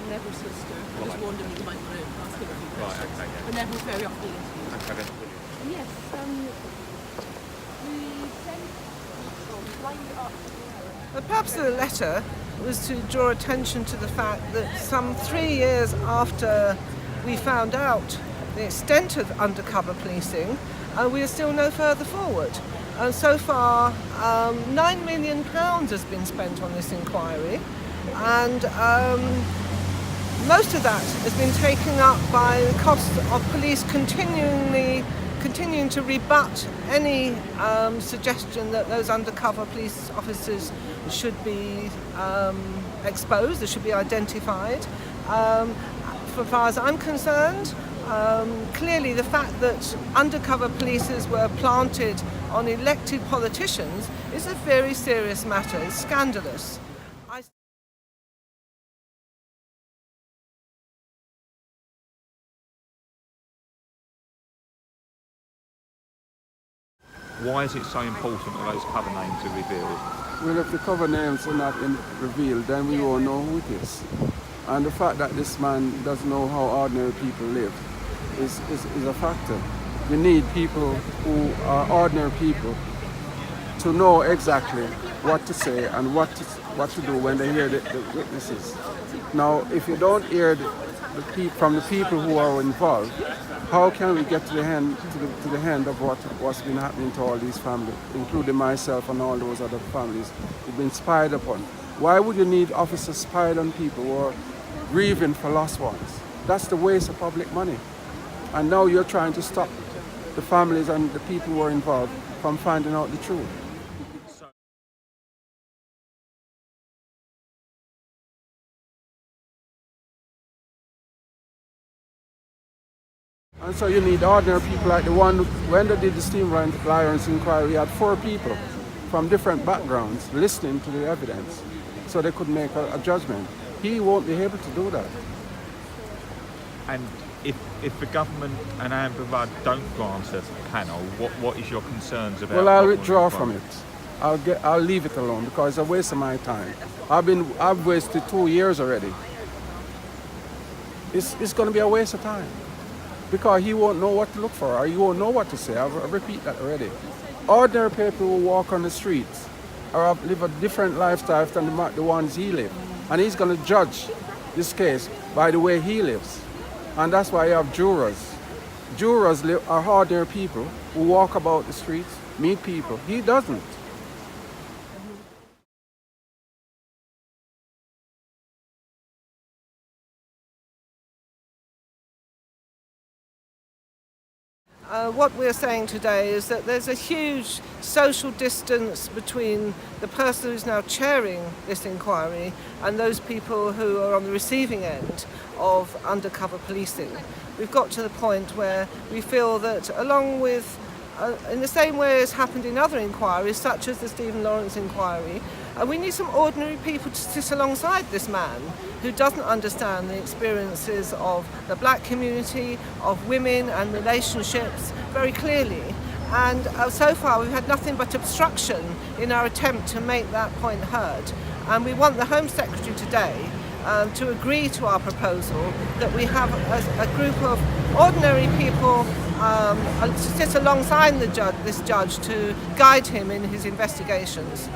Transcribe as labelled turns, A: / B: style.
A: Neville's sister. I just wondered if you might want to ask him a few questions.
B: Right, okay, yeah.
A: But Neville's very often interviewed.
B: Okay, that's brilliant.
A: Yes,
C: The purpose of the letter was to draw attention to the fact that some 3 years after we found out the extent of undercover policing, we are still no further forward. And so far, £9 million has been spent on this inquiry, and most of that has been taken up by the cost of police continuing to rebut any suggestion that those undercover police officers should be exposed, they should be identified. So far as I'm concerned, clearly the fact that undercover policers were planted on elected politicians is a very serious matter. It's scandalous.
B: Why is it so important that those cover names are revealed?
D: Well, if the cover names are not revealed, then we won't know who it is. And the fact that this man doesn't know how ordinary people live is a factor. We need people who are ordinary people to know exactly what to say and what to do when they hear the witnesses. Now, if you don't hear from the people who are involved, how can we get to the end of what's been happening to all these families, including myself and all those other families who've been spied upon? Why would you need officers spied on people who are grieving for lost ones? That's the waste of public money. And now you're trying to stop the families and the people who are involved from finding out the truth. And so you need ordinary people like the one, when they did the Neville Lawrence inquiry, you had 4 people from different backgrounds listening to the evidence so they could make a judgment. He won't be able to do that.
B: And if the government and Amber Rudd don't grant a panel, what is your concerns about?
D: Well, I'll withdraw from it. I'll leave it alone because it's a waste of my time. I've wasted 2 years already. It's going to be a waste of time because he won't know what to look for or he won't know what to say. I've repeat that already. Ordinary people who walk on the streets or live a different lifestyle than the ones he lives, and he's going to judge this case by the way he lives. And that's why you have jurors. Jurors are ordinary people who walk about the streets, meet people. He doesn't.
C: What we're saying today is that there's a huge social distance between the person who's now chairing this inquiry and those people who are on the receiving end of undercover policing. We've got to the point where we feel that along with, in the same way as happened in other inquiries, such as the Neville Lawrence inquiry, we need some ordinary people to sit alongside this man who doesn't understand the experiences of the black community, of women and relationships very clearly. And so far we've had nothing but obstruction in our attempt to make that point heard. And we want the Home Secretary today to agree to our proposal that we have a group of ordinary people to sit alongside this judge to guide him in his investigations.